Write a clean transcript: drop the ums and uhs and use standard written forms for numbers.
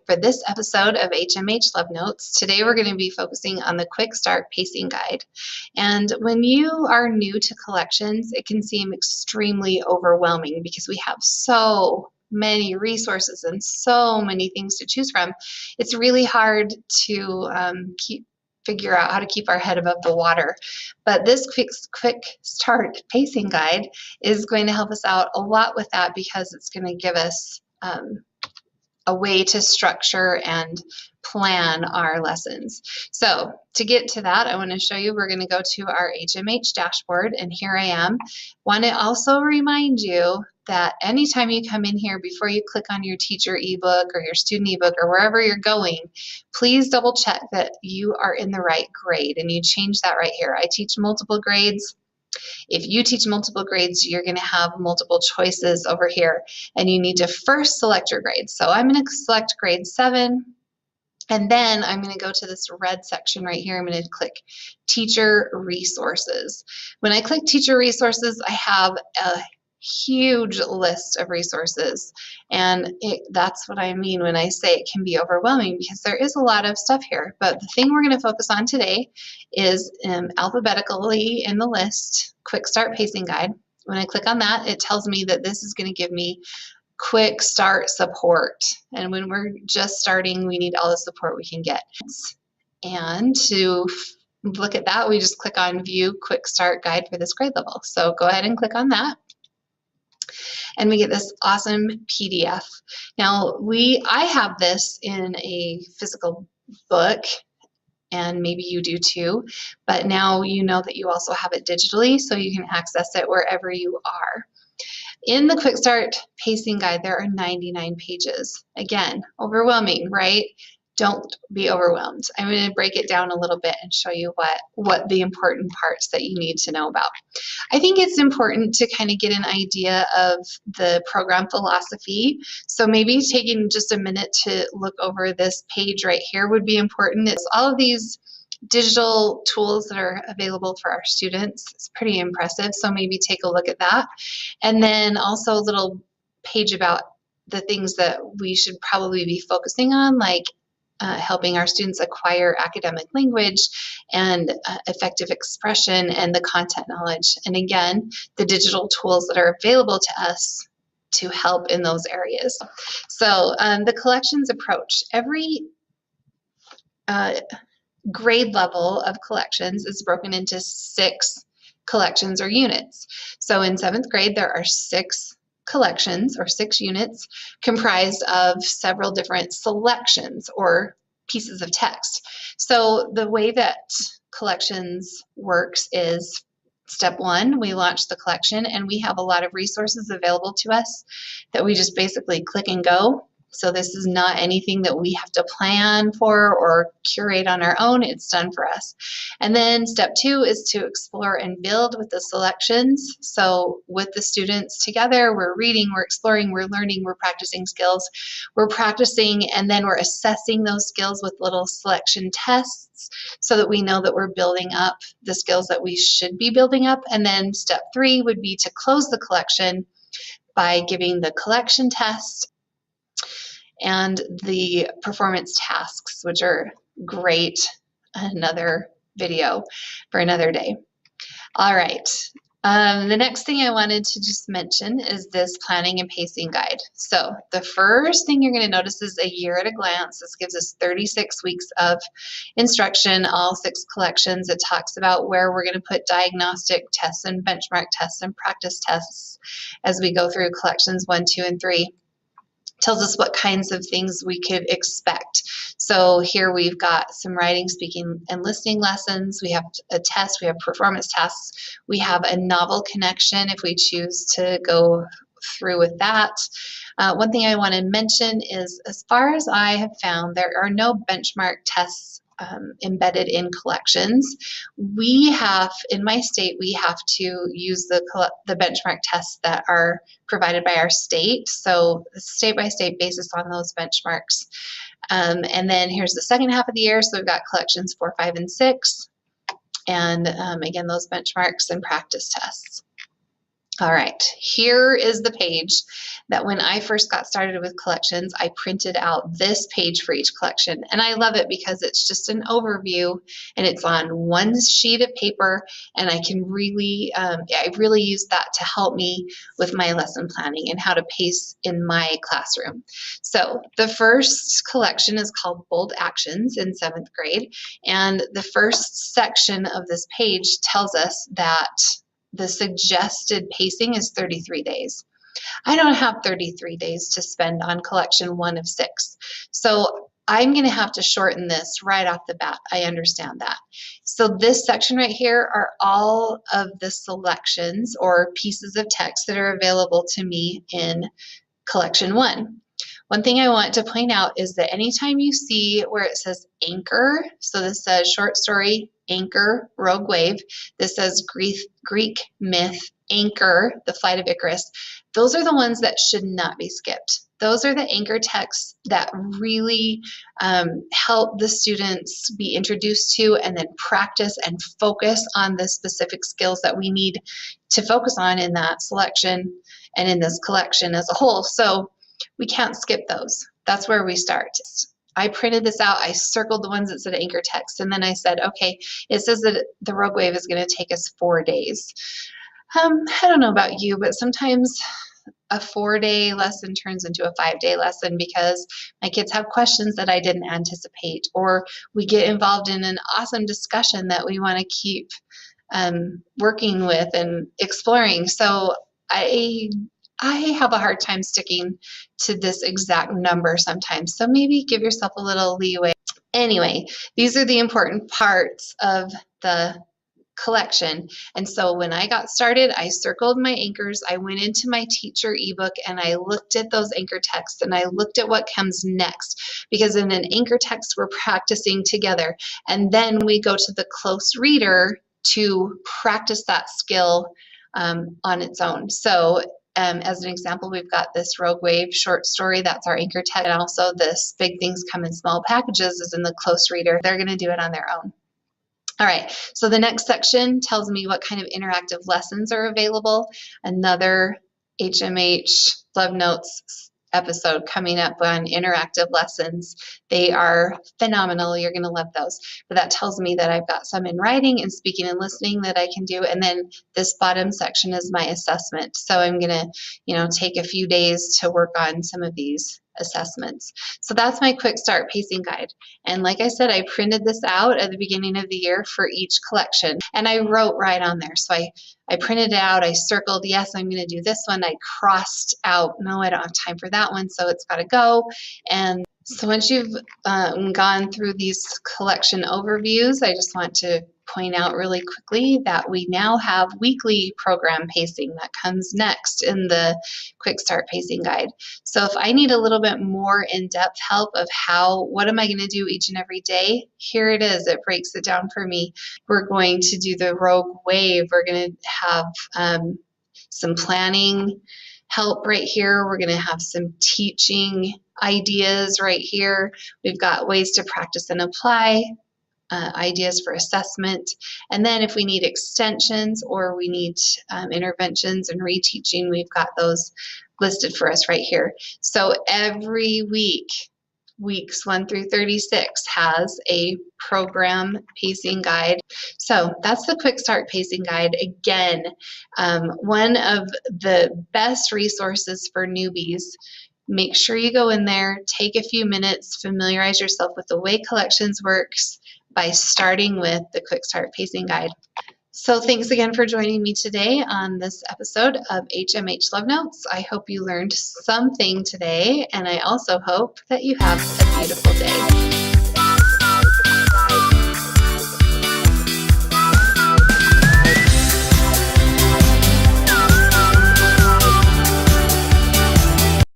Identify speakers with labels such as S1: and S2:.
S1: for this episode of HMH Love Notes. Today we're going to be focusing on the Quick Start Pacing Guide. And when you are new to collections, it can seem extremely overwhelming because we have so many resources and so many things to choose from. It's really hard to figure out how to keep our head above the water. But this quick start pacing guide is going to help us out a lot with that, because it's going to give us a way to structure and plan our lessons. So to get to that, I want to show you, we're going to go to our HMH dashboard, and here I am. Want to also remind you that anytime you come in here, before you click on your teacher ebook or your student ebook or wherever you're going, please double check that you are in the right grade, and you change that right here. I teach multiple grades. If you teach multiple grades, you're going to have multiple choices over here, and you need to first select your grade. So I'm going to select grade 7, and then I'm going to go to this red section right here. I'm going to click Teacher Resources. When I click Teacher Resources, I have a huge list of resources, and that's what I mean when I say it can be overwhelming, because there is a lot of stuff here. But the thing we're going to focus on today is alphabetically in the list, Quick Start Pacing Guide. When I click on that, it tells me that this is going to give me quick start support, and when we're just starting, we need all the support we can get. And to look at that, we just click on View Quick Start Guide for this grade level. So go ahead and click on that, and we get this awesome PDF. Now I have this in a physical book, and maybe you do too, but now you know that you also have it digitally, so you can access it wherever you are. In the Quick Start Pacing Guide, there are 99 pages. Again, overwhelming, right? Don't be overwhelmed. I'm going to break it down a little bit and show you what the important parts that you need to know about. I think it's important to kind of get an idea of the program philosophy. So maybe taking just a minute to look over this page right here would be important. It's all of these digital tools that are available for our students. It's pretty impressive, so maybe take a look at that. And then also a little page about the things that we should probably be focusing on, like helping our students acquire academic language and effective expression and the content knowledge. And again, the digital tools that are available to us to help in those areas. So the collections approach. Every grade level of collections is broken into 6 collections or units. So in 7th grade, there are 6 collections or 6 units comprised of several different selections or pieces of text. So the way that collections works is, step 1, we launch the collection, and we have a lot of resources available to us that we just basically click and go. So this is not anything that we have to plan for or curate on our own. It's done for us. And then step 2 is to explore and build with the selections. So with the students together, we're reading, we're exploring, we're learning, we're practicing skills. We're practicing, and then we're assessing those skills with little selection tests so that we know that we're building up the skills that we should be building up. And then step 3 would be to close the collection by giving the collection test and the performance tasks, which are great. Another video for another day. All right. The next thing I wanted to just mention is this planning and pacing guide. So the first thing you're going to notice is a year at a glance. This gives us 36 weeks of instruction, all 6 collections. It talks about where we're going to put diagnostic tests and benchmark tests and practice tests as we go through collections 1, 2, and 3. Tells us what kinds of things we could expect. So here we've got some writing, speaking, and listening lessons. We have a test, we have performance tasks. We have a novel connection if we choose to go through with that. One thing I want to mention is, as far as I have found, there are no benchmark tests embedded in collections. We have, in my state, we have to use the benchmark tests that are provided by our state. So state-by-state basis on those benchmarks. And then here's the second half of the year. So we've got collections 4, 5, and 6. And again, those benchmarks and practice tests. All right, here is the page that when I first got started with collections, I printed out this page for each collection. And I love it because it's just an overview and it's on one sheet of paper, and I can really, I really use that to help me with my lesson planning and how to pace in my classroom. So the first collection is called Bold Actions in 7th grade. And the first section of this page tells us that the suggested pacing is 33 days. I don't have 33 days to spend on collection 1 of 6. So I'm going to have to shorten this right off the bat. I understand that. So this section right here are all of the selections or pieces of text that are available to me in collection 1. One thing I want to point out is that anytime you see where it says anchor, so this says short story, anchor, rogue wave, this says Greek myth, anchor, the flight of Icarus, those are the ones that should not be skipped. Those are the anchor texts that really help the students be introduced to and then practice and focus on the specific skills that we need to focus on in that selection and in this collection as a whole. So we can't skip those. That's where we start. I printed this out. I circled the ones that said anchor text, and then I said, okay, it says that the rogue wave is going to take us 4 days. I don't know about you, but sometimes a 4-day lesson turns into a 5-day lesson because my kids have questions that I didn't anticipate, or we get involved in an awesome discussion that we want to keep working with and exploring. So I have a hard time sticking to this exact number sometimes. So maybe give yourself a little leeway. Anyway, these are the important parts of the collection. And so when I got started, I circled my anchors. I went into my teacher ebook and I looked at those anchor texts and I looked at what comes next, because in an anchor text, we're practicing together. And then we go to the close reader to practice that skill on its own. So as an example, we've got this rogue wave short story. That's our anchor text. And also this big things come in small packages is in the close reader. They're going to do it on their own. All right, so the next section tells me what kind of interactive lessons are available. Another HMH Love Notes episode coming up on interactive lessons. They are phenomenal. You're going to love those. But that tells me that I've got some in writing and speaking and listening that I can do. And then this bottom section is my assessment. So I'm going to, take a few days to work on some of these assessments. So that's my quick start pacing guide. And like I said, I printed this out at the beginning of the year for each collection. And I wrote right on there. So I printed it out, I circled, yes, I'm going to do this one. I crossed out, no, I don't have time for that one, so it's got to go. And so once you've gone through these collection overviews, I just want to point out really quickly that we now have weekly program pacing that comes next in the Quick Start Pacing Guide. So if I need a little bit more in-depth help of what am I going to do each and every day, here it is. It breaks it down for me. We're going to do the rogue wave. We're going to have some planning help right here. We're going to have some teaching ideas right here. We've got ways to practice and apply, ideas for assessment. And then if we need extensions or we need interventions and reteaching, we've got those listed for us right here. So every week, weeks 1 through 36 has a program pacing guide. So that's the Quick Start Pacing Guide. Again, one of the best resources for newbies. Make sure you go in there, take a few minutes, familiarize yourself with the way collections works by starting with the Quick Start Pacing Guide. So thanks again for joining me today on this episode of HMH Love Notes. I hope you learned something today, and I also hope that you have a beautiful day.